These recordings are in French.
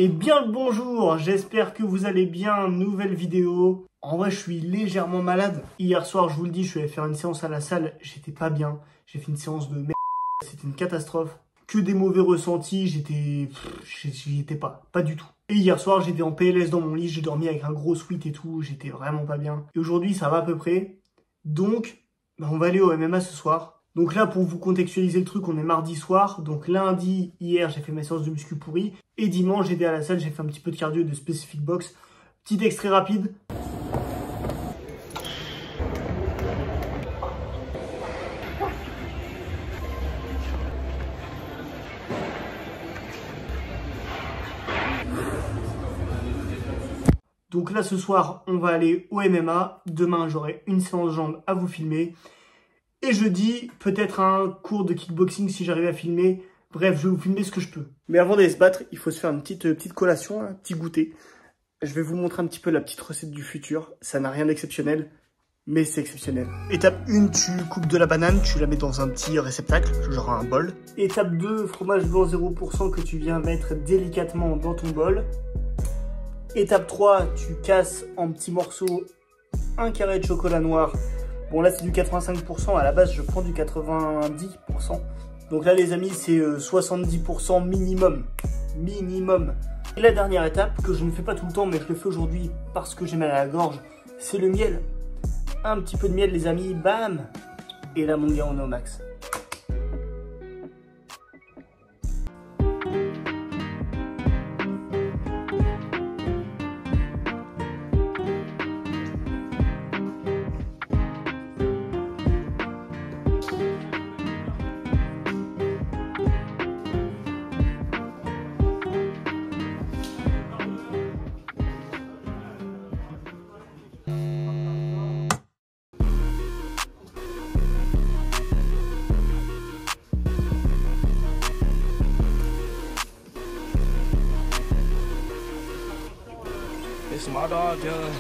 Et bien le bonjour, j'espère que vous allez bien, nouvelle vidéo. En vrai, je suis légèrement malade. Hier soir, je vous le dis, je suis allé faire une séance à la salle, j'étais pas bien. J'ai fait une séance de merde, c'était une catastrophe. Que des mauvais ressentis, j'y étais pas du tout. Et hier soir, j'étais en PLS dans mon lit, j'ai dormi avec un gros sweat et tout, j'étais vraiment pas bien. Et aujourd'hui, ça va à peu près. Donc, on va aller au MMA ce soir. Donc là, pour vous contextualiser le truc, on est mardi soir. Donc lundi, hier, j'ai fait ma séance de muscu pourri. Et dimanche, j'étais à la salle, j'ai fait un petit peu de cardio et de specific box. Petit extrait rapide. Donc là, ce soir, on va aller au MMA. Demain, j'aurai une séance de jambes à vous filmer. Et jeudi, peut-être un cours de kickboxing si j'arrive à filmer. Bref, je vais vous filmer ce que je peux. Mais avant d'aller se battre, il faut se faire une petite collation, un petit goûter. Je vais vous montrer un petit peu la petite recette du futur. Ça n'a rien d'exceptionnel, mais c'est exceptionnel. Étape 1, tu coupes de la banane, tu la mets dans un petit réceptacle, genre un bol. Étape 2, fromage blanc 0% que tu viens mettre délicatement dans ton bol. Étape 3, tu casses en petits morceaux un carré de chocolat noir. Bon là c'est du 85%, à la base je prends du 90%. Donc là les amis c'est 70% minimum. Minimum. Et la dernière étape, que je ne fais pas tout le temps mais je le fais aujourd'hui parce que j'ai mal à la gorge, c'est le miel. Un petit peu de miel les amis, bam. Et là mon gars on est au max. It's my dog, John.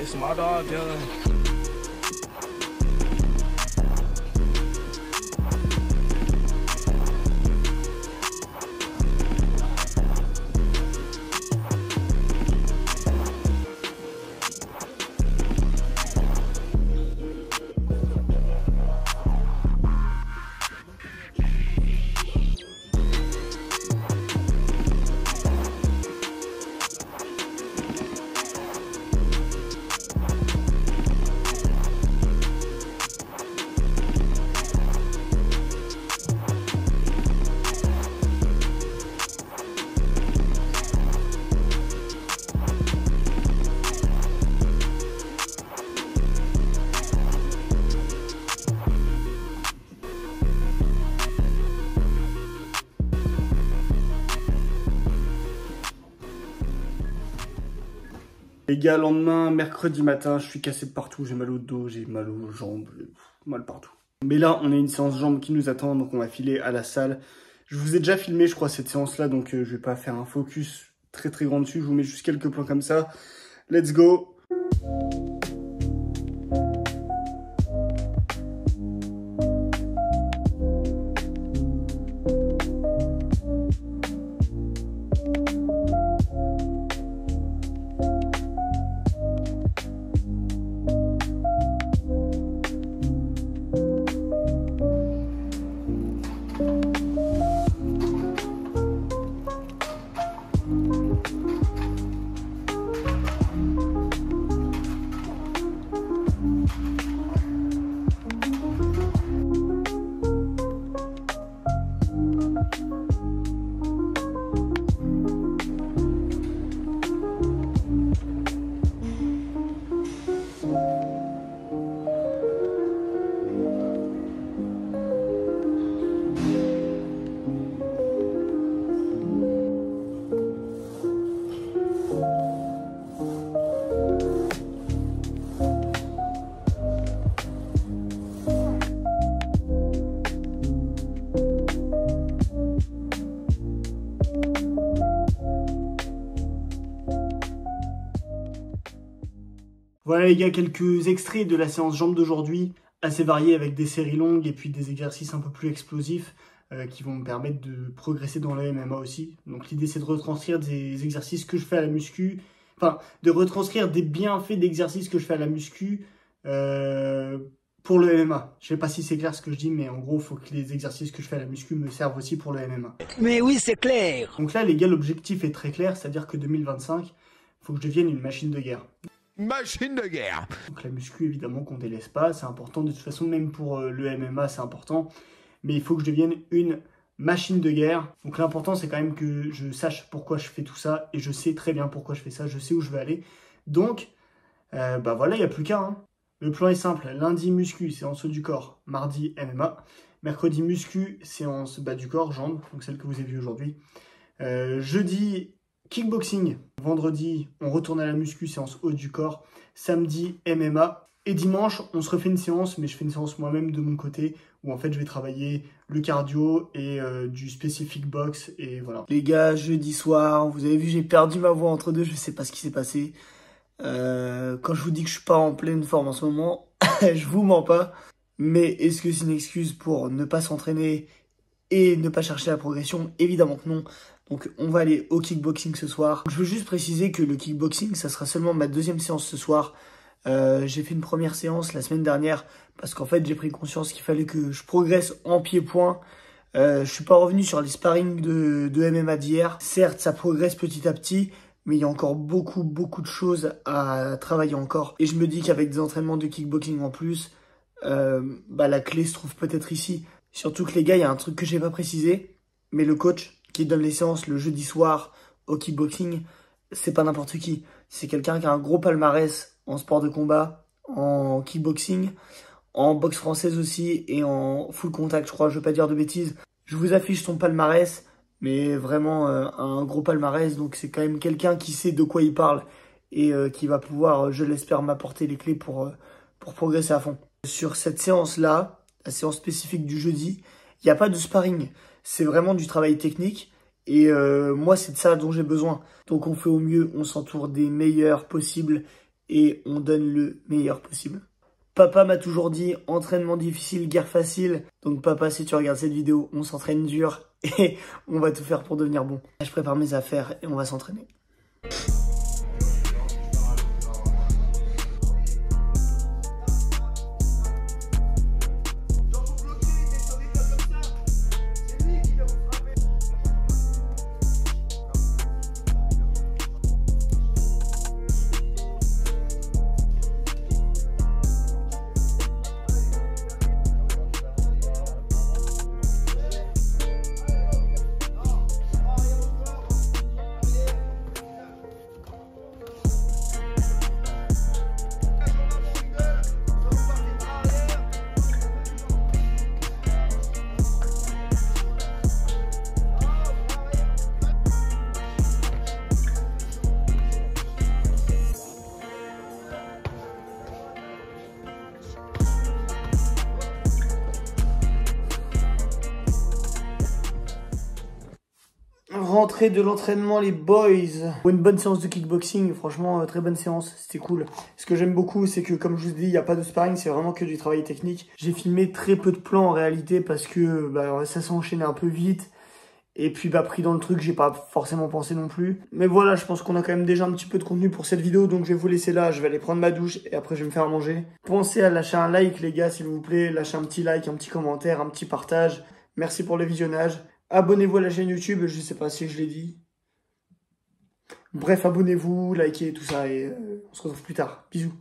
It's my dog, John. Les gars, lendemain, mercredi matin, je suis cassé de partout, j'ai mal au dos, j'ai mal aux jambes, mal partout. Mais là, on a une séance jambes qui nous attend, donc on va filer à la salle. Je vous ai déjà filmé, je crois, cette séance-là, donc je vais pas faire un focus très grand dessus, je vous mets juste quelques plans comme ça. Let's go! Voilà les gars, quelques extraits de la séance jambes d'aujourd'hui, assez variés avec des séries longues et puis des exercices un peu plus explosifs qui vont me permettre de progresser dans le MMA aussi. Donc l'idée c'est de retranscrire des exercices que je fais à la muscu, enfin de retranscrire des bienfaits d'exercices que je fais à la muscu pour le MMA. Je sais pas si c'est clair ce que je dis, mais en gros il faut que les exercices que je fais à la muscu me servent aussi pour le MMA. Mais oui, c'est clair. Donc là les gars, l'objectif est très clair, c'est-à-dire que 2025, il faut que je devienne une machine de guerre. Machine de guerre. Donc la muscu, évidemment, qu'on délaisse pas, c'est important. De toute façon, même pour le MMA, c'est important. Mais il faut que je devienne une machine de guerre. Donc l'important, c'est quand même que je sache pourquoi je fais tout ça. Et je sais très bien pourquoi je fais ça. Je sais où je veux aller. Donc, bah voilà, il n'y a plus qu'à. Le plan est simple. Lundi, muscu, séance haut du corps. Mardi, MMA. Mercredi, muscu, séance bas du corps, jambes. Donc celle que vous avez vue aujourd'hui. Jeudi, kickboxing. Vendredi, on retourne à la muscu, séance haut du corps. Samedi, MMA. Et dimanche, on se refait une séance, mais je fais une séance moi-même de mon côté, où en fait je vais travailler le cardio et du specific box, et voilà. Les gars, jeudi soir, vous avez vu, j'ai perdu ma voix entre deux, je sais pas ce qui s'est passé. Quand je vous dis que je suis pas en pleine forme en ce moment, je vous mens pas. Mais est-ce que c'est une excuse pour ne pas s'entraîner et ne pas chercher la progression? Évidemment que non. Donc on va aller au kickboxing ce soir. Je veux juste préciser que le kickboxing, ça sera seulement ma deuxième séance ce soir. J'ai fait une première séance la semaine dernière parce qu'en fait j'ai pris conscience qu'il fallait que je progresse en pied-point. Je suis pas revenu sur les sparring de MMA d'hier. Certes, ça progresse petit à petit, mais il y a encore beaucoup de choses à travailler encore. Et je me dis qu'avec des entraînements de kickboxing en plus, la clé se trouve peut-être ici. Surtout que les gars, il y a un truc que j'ai pas précisé, mais le coach qui donne les séances le jeudi soir au kickboxing, c'est pas n'importe qui. C'est quelqu'un qui a un gros palmarès en sport de combat, en kickboxing, en boxe française aussi et en full contact, je crois, je veux pas dire de bêtises. Je vous affiche son palmarès, mais vraiment un gros palmarès, donc c'est quand même quelqu'un qui sait de quoi il parle et qui va pouvoir, je l'espère, m'apporter les clés pour progresser à fond. Sur cette séance-là, la séance spécifique du jeudi, il n'y a pas de sparring. C'est vraiment du travail technique et moi c'est de ça dont j'ai besoin. Donc on fait au mieux, on s'entoure des meilleurs possibles et on donne le meilleur possible. Papa m'a toujours dit entraînement difficile, guerre facile. Donc papa, si tu regardes cette vidéo, on s'entraîne dur et on va tout faire pour devenir bon. Je prépare mes affaires et on va s'entraîner. Rentrée de l'entraînement les boys. Une bonne séance de kickboxing, franchement très bonne séance, c'était cool. Ce que j'aime beaucoup c'est que comme je vous dis, il n'y a pas de sparring, c'est vraiment que du travail technique. J'ai filmé très peu de plans en réalité parce que ça s'est enchaîné un peu vite. Et puis pris dans le truc, j'ai pas forcément pensé non plus. Mais voilà, je pense qu'on a quand même déjà un petit peu de contenu pour cette vidéo, donc je vais vous laisser là, je vais aller prendre ma douche et après je vais me faire manger. Pensez à lâcher un like les gars s'il vous plaît, lâchez un petit like, un petit commentaire, un petit partage. Merci pour le visionnage. Abonnez-vous à la chaîne YouTube, je sais pas si je l'ai dit. Bref, abonnez-vous, likez, tout ça et on se retrouve plus tard. Bisous.